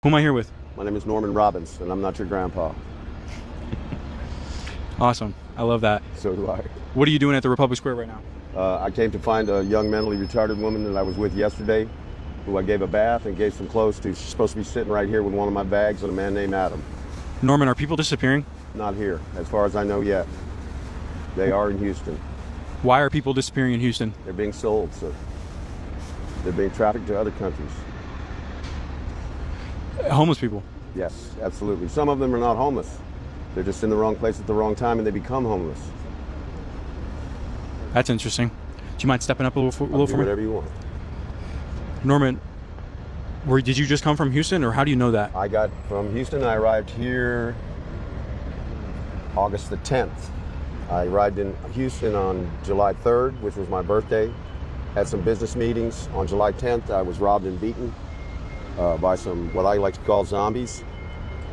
Who am I here with? My name is Norman Robbins, and I'm not your grandpa. Awesome. I love that. So do I. What are you doing at the Republic Square right now? I came to find a young mentally retarded woman that I was with yesterday, who I gave a bath and gave some clothes to. She's supposed to be sitting right here with one of my bags and a man named Adam. Norman, are people disappearing? Not here, as far as I know yet. They are in Houston. Why are people disappearing in Houston? They're being sold, sir. They're being trafficked to other countries. Homeless people. Yes, absolutely. Some of them are not homeless. They're just in the wrong place at the wrong time and they become homeless. That's interesting. Do you mind stepping up a little for me? Whatever you want. Norman, did you just come from Houston, or how do you know that? I got from Houston. I arrived here August the 10th. I arrived in Houston on July 3rd, which was my birthday. Had some business meetings. On July 10th, I was robbed and beaten by some, what I like to call, zombies.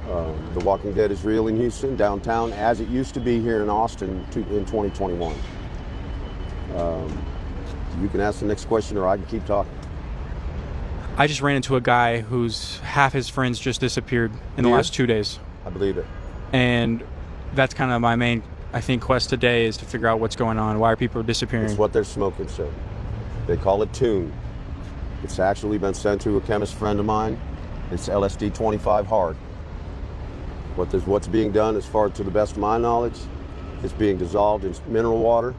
The Walking Dead is real in Houston, downtown, as it used to be here in Austin in 2021. You can ask the next question, or I can keep talking. I just ran into a guy whose half his friends just disappeared in the last 2 days. I believe it. And that's kind of my main, I think, quest today, is to figure out what's going on. Why are people disappearing? It's what they're smoking, sir. They call it tune. It's actually been sent to a chemist friend of mine. It's LSD 25 hard. What's being done, as far to the best of my knowledge, it's being dissolved in mineral water.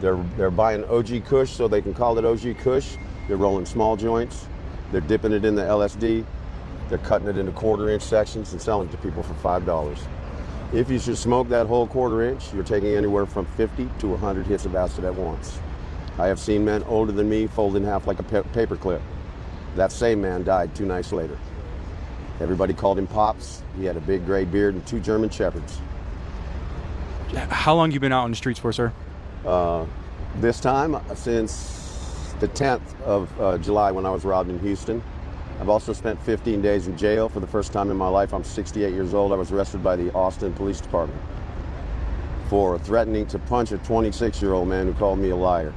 They're buying OG Kush so they can call it OG Kush. They're rolling small joints. They're dipping it in the LSD. They're cutting it into quarter-inch sections and selling it to people for $5. If you should smoke that whole quarter-inch, you're taking anywhere from 50 to 100 hits of acid at once. I have seen men older than me fold in half like a paper clip. That same man died 2 nights later. Everybody called him Pops. He had a big gray beard and 2 German Shepherds. How long you been out on the streets for, sir? This time, since the 10th of July, when I was robbed in Houston. I've also spent 15 days in jail for the first time in my life. I'm 68 years old. I was arrested by the Austin Police Department for threatening to punch a 26-year-old man who called me a liar.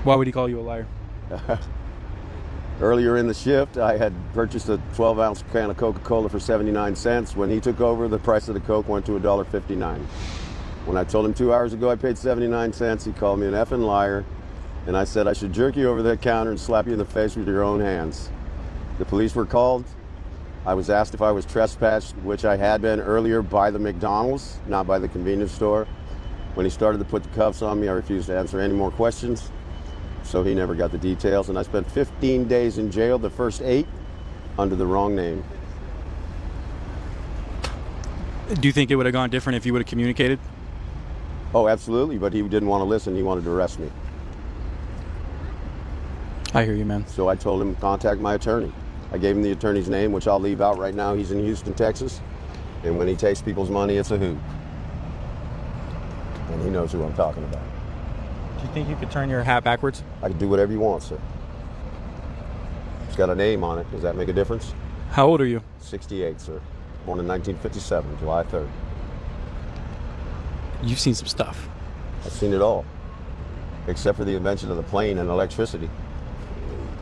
Why would he call you a liar? Earlier in the shift, I had purchased a 12-ounce can of Coca-Cola for 79 cents. When he took over, the price of the Coke went to $1.59. When I told him 2 hours ago I paid 79 cents, he called me an effing liar, and I said I should jerk you over that counter and slap you in the face with your own hands. The police were called. I was asked if I was trespassed, which I had been earlier by the McDonald's, not by the convenience store. When he started to put the cuffs on me, I refused to answer any more questions. So he never got the details, and I spent 15 days in jail, the first 8 under the wrong name. Do you think it would have gone different if you would have communicated? Oh, absolutely, but he didn't want to listen. He wanted to arrest me. I hear you, man. So I told him to contact my attorney. I gave him the attorney's name, which I'll leave out right now. He's in Houston, Texas, and when he takes people's money, it's a hoot. And he knows who I'm talking about. Do you think you could turn your hat backwards? I can do whatever you want, sir. It's got a name on it. Does that make a difference? How old are you? 68, sir. Born in 1957, July 3rd. You've seen some stuff. I've seen it all, except for the invention of the plane and electricity.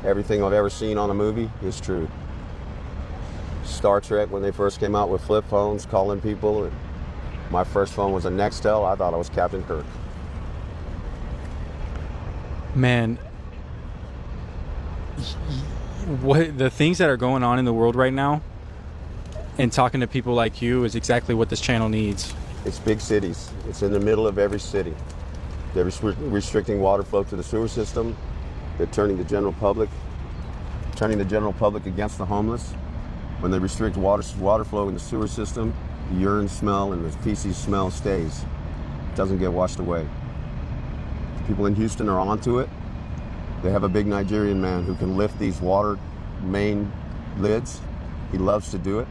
Everything I've ever seen on a movie is true. Star Trek, when they first came out with flip phones, calling people. My first phone was a Nextel. I thought I was Captain Kirk. Man, what the things that are going on in the world right now, and talking to people like you, is exactly what this channel needs. It's big cities. It's in the middle of every city. They're restricting water flow to the sewer system. They're turning the general public against the homeless. When they restrict water flow in the sewer system, the urine smell and the feces smell stays. It doesn't get washed away. People in Houston are onto it. They have a big Nigerian man who can lift these water main lids. He loves to do it.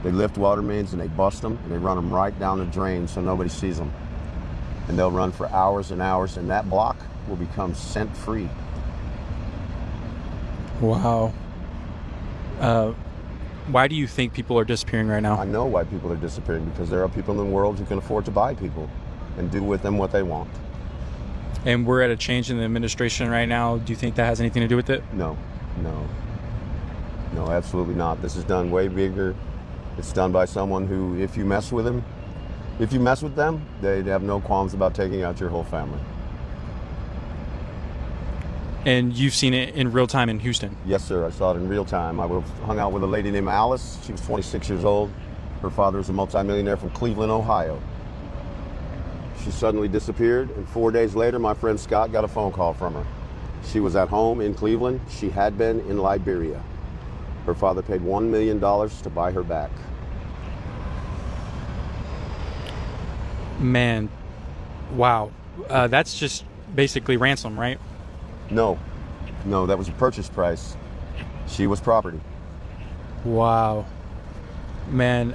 They lift water mains and they bust them and they run them right down the drain so nobody sees them. And they'll run for hours and hours, and that block will become scent-free. Wow. Why do you think people are disappearing right now? I know why people are disappearing, because there are people in the world who can afford to buy people and do with them what they want. And we're at a change in the administration right now. Do you think that has anything to do with it? No. No, absolutely not. This is done way bigger. It's done by someone who, if you mess with them, they'd have no qualms about taking out your whole family. And you've seen it in real time in Houston. Yes, sir. I saw it in real time. I hung out with a lady named Alice. She was 26 years old. Her father was a multimillionaire from Cleveland, Ohio. She suddenly disappeared, and 4 days later, my friend Scott got a phone call from her. She was at home in Cleveland. She had been in Liberia. Her father paid $1 million to buy her back. Man, wow. That's just basically ransom, right? No, that was a purchase price. She was property. Wow. Man,